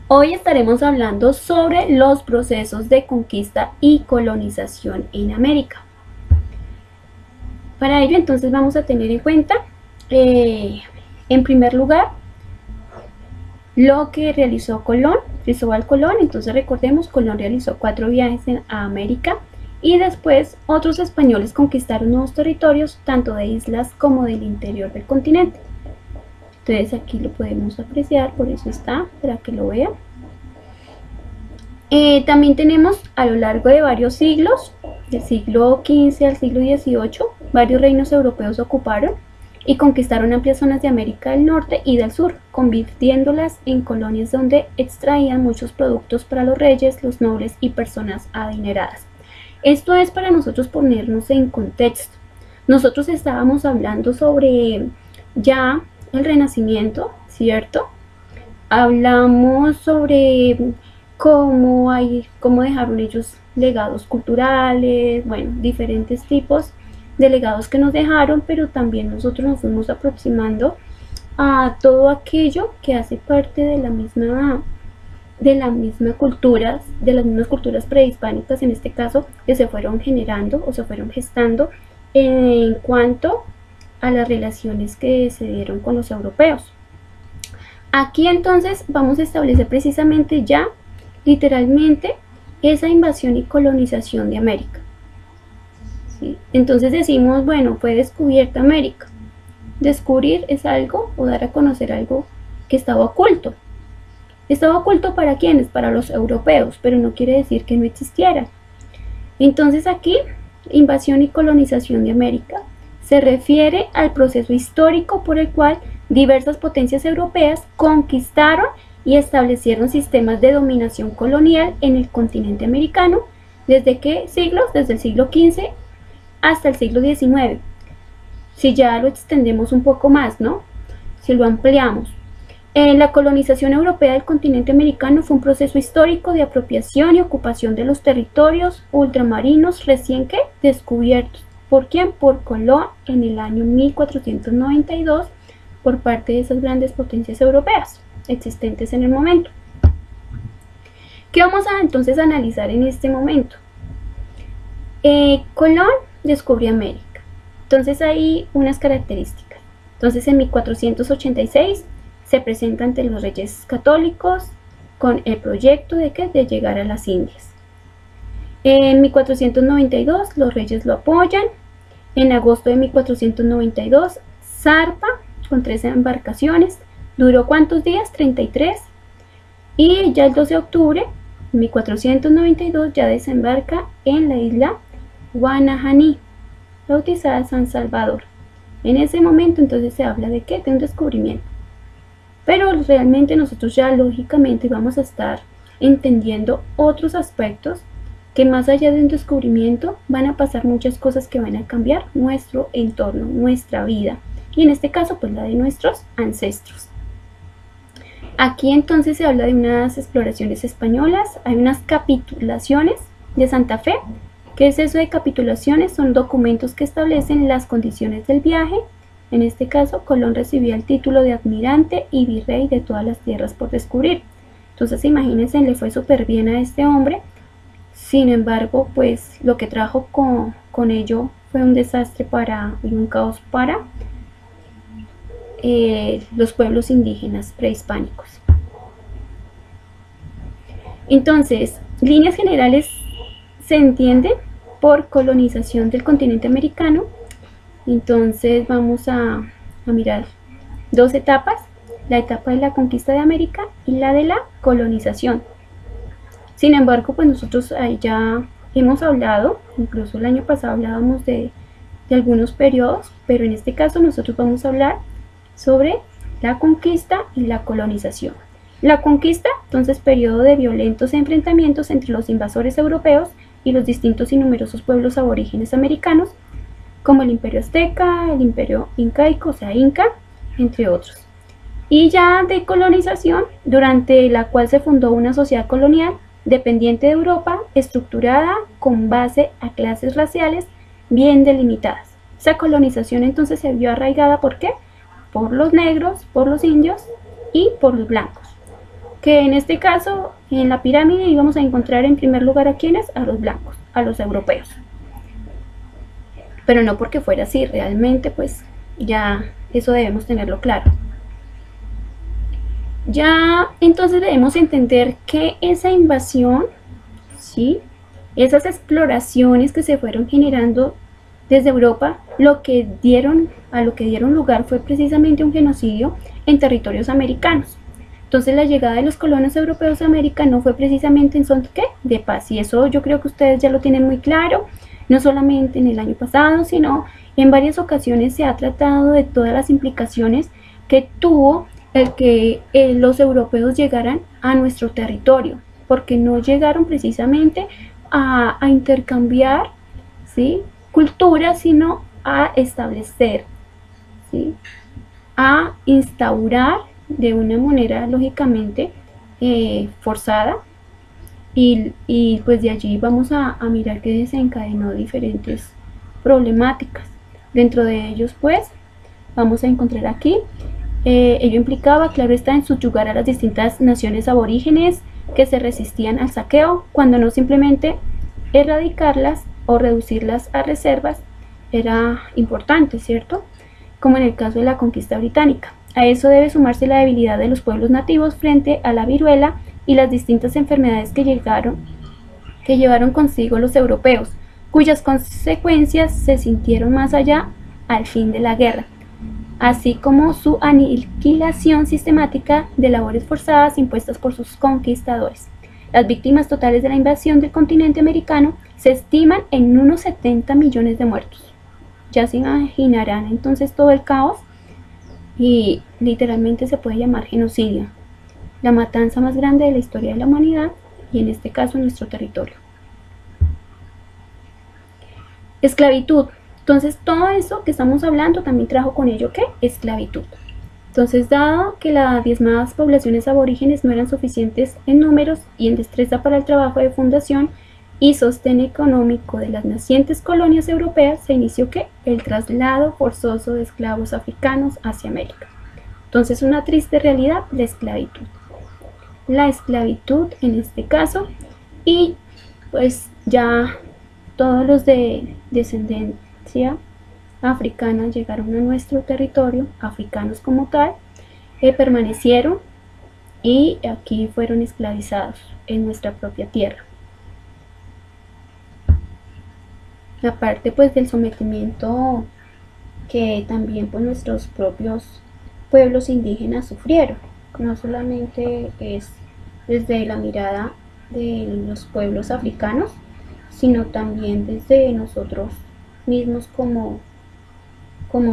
Hoy estaremos hablando sobre los procesos de conquista y colonización en América. Para ello entonces vamos a tener en cuenta, en primer lugar, lo que realizó Colón, Cristóbal Colón. Entonces recordemos, Colón realizó 4 viajes a América y después otros españoles conquistaron nuevos territorios, tanto de islas como del interior del continente. Entonces aquí lo podemos apreciar, por eso está, para que lo vean. También tenemos a lo largo de varios siglos, del siglo XV al siglo XVIII, varios reinos europeos ocuparon y conquistaron amplias zonas de América del Norte y del Sur, convirtiéndolas en colonias donde extraían muchos productos para los reyes, los nobles y personas adineradas. Esto es para nosotros ponernos en contexto. Nosotros estábamos hablando sobre ya el Renacimiento, ¿cierto? Hablamos sobre cómo dejaron ellos legados culturales, bueno, diferentes tipos de legados que nos dejaron, pero también nosotros nos fuimos aproximando a todo aquello que hace parte de las mismas culturas prehispánicas, en este caso, que se fueron generando o se fueron gestando en cuanto a las relaciones que se dieron con los europeos. Aquí entonces vamos a establecer precisamente ya literalmente esa invasión y colonización de América. ¿Sí? Entonces decimos, bueno, fue descubierta América. Descubrir es algo o dar a conocer algo que estaba oculto. ¿Estaba oculto para quiénes? Para los europeos, pero no quiere decir que no existiera. Entonces aquí, invasión y colonización de América se refiere al proceso histórico por el cual diversas potencias europeas conquistaron y establecieron sistemas de dominación colonial en el continente americano. ¿Desde qué siglos? Desde el siglo XV hasta el siglo XIX. Si ya lo extendemos un poco más, ¿no? Si lo ampliamos. La colonización europea del continente americano fue un proceso histórico de apropiación y ocupación de los territorios ultramarinos recién que descubiertos. ¿Por quién? Por Colón en el año 1492 por parte de esas grandes potencias europeas existentes en el momento. ¿Qué vamos a entonces analizar en este momento? Colón descubrió América. Entonces hay unas características. Entonces en 1486 se presenta ante los reyes católicos con el proyecto de llegar a las Indias. En 1492 los reyes lo apoyan. En agosto de 1492 zarpa con 3 embarcaciones. ¿Duró cuántos días? 33. Y ya el 12 de octubre de 1492 ya desembarca en la isla Guanajaní, bautizada San Salvador. En ese momento entonces se habla de ¿qué? De un descubrimiento. Pero realmente nosotros ya lógicamente vamos a estar entendiendo otros aspectos que más allá de un descubrimiento van a pasar muchas cosas que van a cambiar nuestro entorno, nuestra vida. Y en este caso pues la de nuestros ancestros. Aquí entonces se habla de unas exploraciones españolas, hay unas capitulaciones de Santa Fe. ¿Qué es eso de capitulaciones? Son documentos que establecen las condiciones del viaje. En este caso, Colón recibía el título de almirante y virrey de todas las tierras por descubrir. Entonces imagínense, le fue súper bien a este hombre. Sin embargo, pues lo que trajo con ello fue un desastre y un caos para los pueblos indígenas prehispánicos. Entonces, líneas generales se entiende por colonización del continente americano. Entonces vamos a mirar 2 etapas, la etapa de la conquista de América y la de la colonización. Sin embargo, pues nosotros ahí ya hemos hablado, incluso el año pasado hablábamos de algunos periodos, pero en este caso nosotros vamos a hablar sobre la conquista y la colonización. La conquista, entonces, periodo de violentos enfrentamientos entre los invasores europeos y los distintos y numerosos pueblos aborígenes americanos, como el imperio azteca, el imperio incaico, o sea, inca, entre otros. Y ya de colonización, durante la cual se fundó una sociedad colonial dependiente de Europa, estructurada con base a clases raciales bien delimitadas. Esa colonización entonces se vio arraigada, ¿por qué? Por los negros, por los indios y por los blancos. que en este caso en la pirámide íbamos a encontrar en primer lugar a quienes, a los blancos, a los europeos, pero no porque fuera así, realmente pues ya eso debemos tenerlo claro. Ya entonces debemos entender que esa invasión, ¿sí?, esas exploraciones que se fueron generando desde Europa, a lo que dieron lugar fue precisamente un genocidio en territorios americanos. Entonces la llegada de los colonos europeos a América no fue precisamente en son de paz, y eso yo creo que ustedes ya lo tienen muy claro, no solamente en el año pasado, sino en varias ocasiones se ha tratado de todas las implicaciones que tuvo el que los europeos llegaran a nuestro territorio, porque no llegaron precisamente a intercambiar, ¿sí?, culturas, sino a establecer, ¿sí?, a instaurar de una manera lógicamente forzada, y pues de allí vamos a mirar que desencadenó diferentes problemáticas. Dentro de ellos pues vamos a encontrar aquí, ello implicaba, claro está, en subyugar a las distintas naciones aborígenes que se resistían al saqueo, cuando no simplemente erradicarlas o reducirlas a reservas era importante, ¿cierto?, como en el caso de la conquista británica. A eso debe sumarse la debilidad de los pueblos nativos frente a la viruela y las distintas enfermedades que llevaron consigo los europeos, cuyas consecuencias se sintieron más allá al fin de la guerra, así como su aniquilación sistemática de labores forzadas impuestas por sus conquistadores. Las víctimas totales de la invasión del continente americano se estiman en unos 70 millones de muertos. Ya se imaginarán entonces todo el caos, y literalmente se puede llamar genocidio, la matanza más grande de la historia de la humanidad, y en este caso en nuestro territorio. Esclavitud. Entonces todo eso que estamos hablando también trajo con ello ¿qué? Esclavitud. Entonces, dado que las diezmadas poblaciones aborígenes no eran suficientes en números y en destreza para el trabajo de fundación y sostén económico de las nacientes colonias europeas, se inició ¿qué? El traslado forzoso de esclavos africanos hacia América. Entonces, una triste realidad, la esclavitud. La esclavitud en este caso, y pues ya todos los de descendencia africana llegaron a nuestro territorio, africanos como tal, permanecieron y aquí fueron esclavizados en nuestra propia tierra. Aparte pues del sometimiento que también pues nuestros propios pueblos indígenas sufrieron, no solamente es desde la mirada de los pueblos africanos, sino también desde nosotros mismos como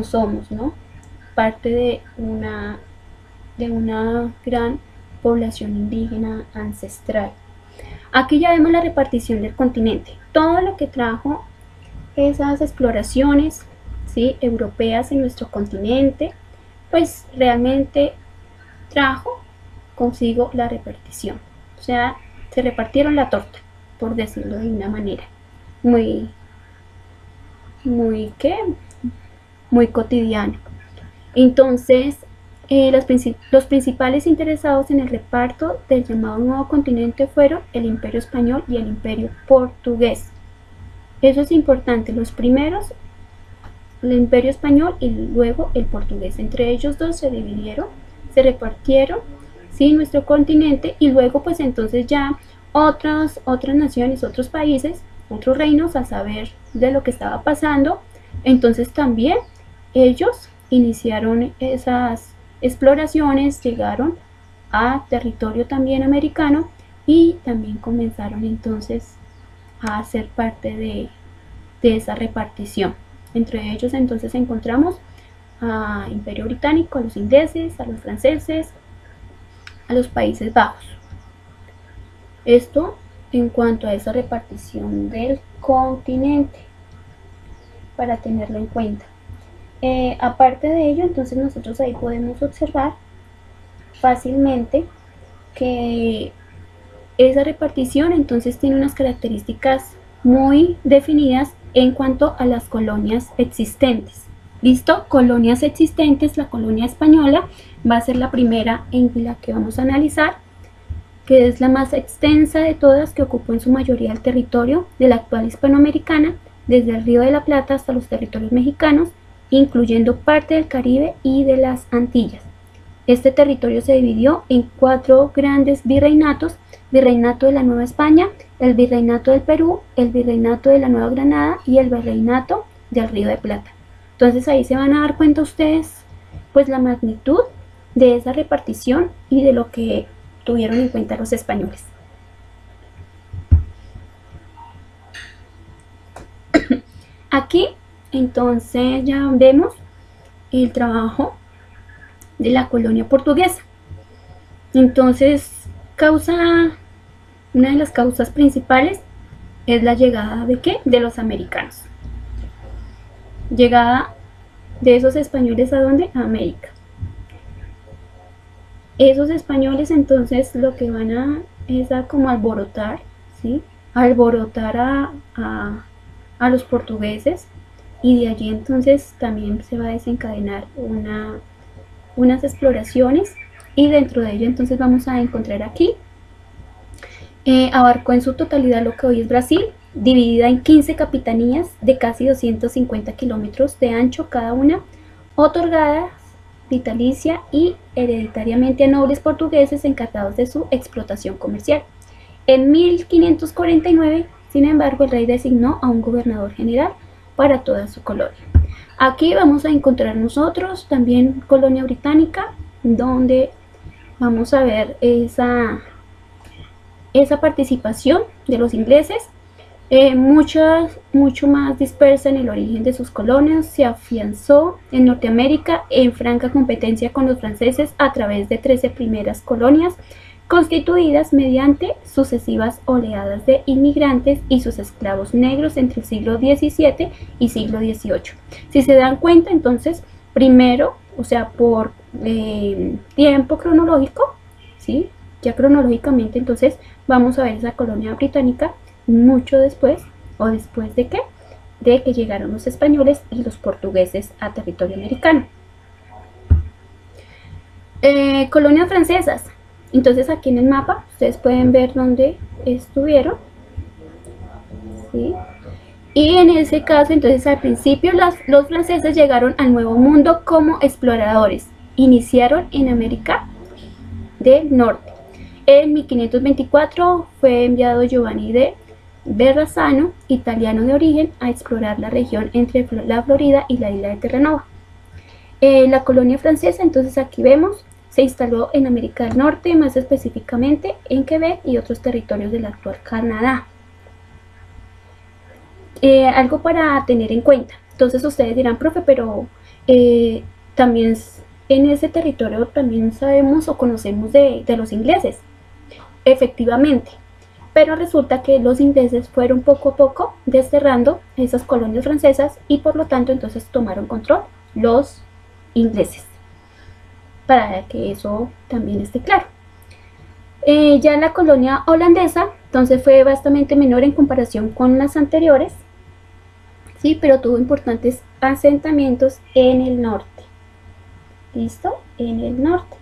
somos, ¿no?, parte de una gran población indígena ancestral. Aquí ya vemos la repartición del continente, todo lo que trajo esas exploraciones, ¿sí?, europeas en nuestro continente, pues realmente trajo consigo la repartición, o sea, se repartieron la torta, por decirlo de una manera muy cotidiana. Entonces, los principales interesados en el reparto del llamado nuevo continente fueron el Imperio Español y el Imperio Portugués. Eso es importante, los primeros, el Imperio Español y luego el Portugués. Entre ellos dos se dividieron, se repartieron, ¿sí?, nuestro continente, y luego pues entonces ya otras naciones, otros países, otros reinos, a saber de lo que estaba pasando, entonces también ellos iniciaron esas exploraciones, llegaron a territorio también americano y también comenzaron entonces a ser parte de esa repartición. Entre ellos entonces encontramos al Imperio Británico, a los ingleses, a los franceses, a los Países Bajos. Esto en cuanto a esa repartición del continente, para tenerlo en cuenta. Aparte de ello, entonces nosotros ahí podemos observar fácilmente que esa repartición entonces tiene unas características muy definidas en cuanto a las colonias existentes. ¿Listo? Colonias existentes, la colonia española va a ser la primera en la que vamos a analizar. que es la más extensa de todas, que ocupó en su mayoría el territorio de la actual Hispanoamericana, desde el Río de la Plata hasta los territorios mexicanos, incluyendo parte del Caribe y de las Antillas. Este territorio se dividió en 4 grandes virreinatos: Virreinato de la Nueva España, el Virreinato del Perú, el Virreinato de la Nueva Granada y el Virreinato del Río de Plata. Entonces ahí se van a dar cuenta ustedes pues la magnitud de esa repartición y de lo que tuvieron en cuenta los españoles. Aquí entonces ya vemos el trabajo de la colonia portuguesa. Entonces una de las causas principales es la llegada de ¿qué? De los americanos. Llegada de esos españoles ¿a dónde? A América. Esos españoles entonces lo que van a es a como alborotar, ¿sí? Alborotar a los portugueses, y de allí entonces también se va a desencadenar unas exploraciones, y dentro de ello entonces vamos a encontrar aquí, abarcó en su totalidad lo que hoy es Brasil, dividida en 15 capitanías de casi 250 kilómetros de ancho cada una, otorgadas vitalicia y hereditariamente a nobles portugueses encargados de su explotación comercial. En 1549, sin embargo, el rey designó a un gobernador general para toda su colonia. Aquí vamos a encontrar nosotros también colonia británica, donde vamos a ver esa participación de los ingleses, mucho más dispersa en el origen de sus colonias. Se afianzó en Norteamérica en franca competencia con los franceses a través de 13 primeras colonias constituidas mediante sucesivas oleadas de inmigrantes y sus esclavos negros entre el siglo XVII y siglo XVIII. Si se dan cuenta, entonces, primero, o sea, por tiempo cronológico, ¿sí? Ya cronológicamente, entonces, vamos a ver esa colonia británica mucho después, o después de qué, de que llegaron los españoles y los portugueses a territorio americano. Colonias francesas. Entonces aquí en el mapa ustedes pueden ver dónde estuvieron, ¿sí? Y en ese caso, entonces al principio los franceses llegaron al Nuevo Mundo como exploradores. Iniciaron en América del Norte. En 1524 fue enviado Giovanni de Verrazzano, italiano de origen, a explorar la región entre la Florida y la isla de Terranova. La colonia francesa, entonces aquí vemos, se instaló en América del Norte, más específicamente en Quebec y otros territorios del actual Canadá. Algo para tener en cuenta. Entonces ustedes dirán, profe, pero también en ese territorio también sabemos o conocemos de los ingleses. Efectivamente, pero resulta que los ingleses fueron poco a poco desterrando esas colonias francesas, y por lo tanto entonces tomaron control los ingleses, para que eso también esté claro. Ya la colonia holandesa entonces fue bastante menor en comparación con las anteriores, sí, pero tuvo importantes asentamientos en el norte. ¿Listo? En el norte.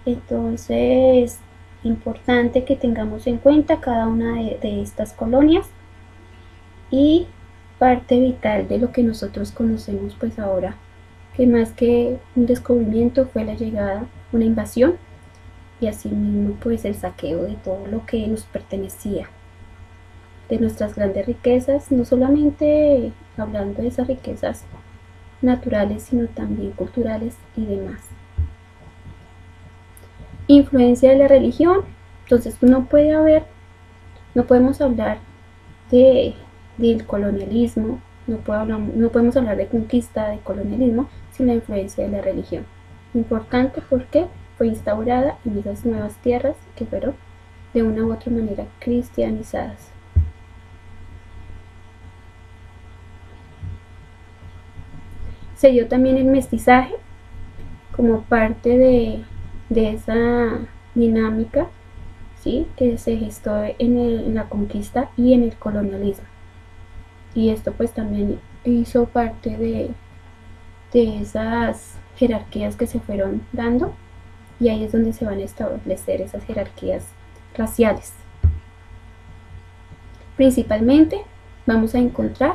Entonces, importante que tengamos en cuenta cada una de estas colonias, y parte vital de lo que nosotros conocemos pues ahora, que más que un descubrimiento fue la llegada, una invasión, y asimismo pues el saqueo de todo lo que nos pertenecía, de nuestras grandes riquezas, no solamente hablando de esas riquezas naturales, sino también culturales y demás. Influencia de la religión. Entonces no podemos hablar del colonialismo, no podemos hablar de conquista, de colonialismo, sin la influencia de la religión. Importante porque fue instaurada en esas nuevas tierras que fueron de una u otra manera cristianizadas. Se dio también el mestizaje como parte de esa dinámica, ¿sí?, que se gestó en la conquista y en el colonialismo, y esto pues también hizo parte de esas jerarquías que se fueron dando, y ahí es donde se van a establecer esas jerarquías raciales. Principalmente vamos a encontrar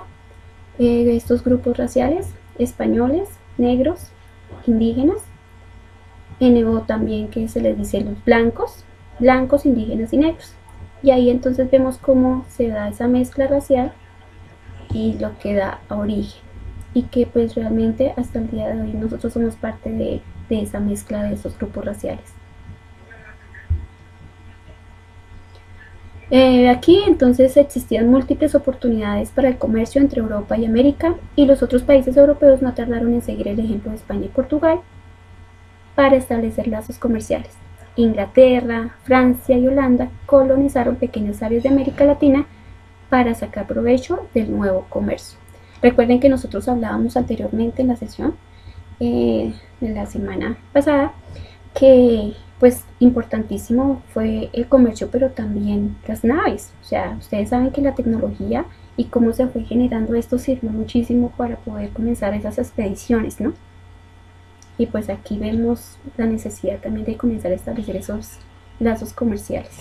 estos grupos raciales: españoles, negros, indígenas, o también que se les dice los blancos, indígenas y negros. Y ahí entonces vemos cómo se da esa mezcla racial y lo que da origen, y que pues realmente hasta el día de hoy nosotros somos parte de esa mezcla de esos grupos raciales. Aquí entonces existían múltiples oportunidades para el comercio entre Europa y América, y los otros países europeos no tardaron en seguir el ejemplo de España y Portugal para establecer lazos comerciales. Inglaterra, Francia y Holanda colonizaron pequeñas áreas de América Latina para sacar provecho del nuevo comercio. Recuerden que nosotros hablábamos anteriormente en la sesión de la semana pasada que pues importantísimo fue el comercio, pero también las naves. O sea, ustedes saben que la tecnología y cómo se fue generando esto sirvió muchísimo para poder comenzar esas expediciones, ¿no? Y pues aquí vemos la necesidad también de comenzar a establecer esos lazos comerciales.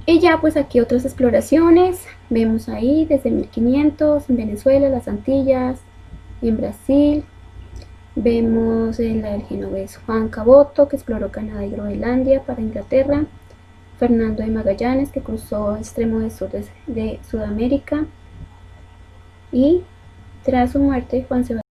Y ya pues aquí otras exploraciones, vemos ahí desde 1500 en Venezuela, las Antillas, en Brasil. Vemos en la del genovés Juan Caboto, que exploró Canadá y Groenlandia para Inglaterra. Fernando de Magallanes, que cruzó el extremo del sur de Sudamérica. Y tras su muerte, Juan Sebastián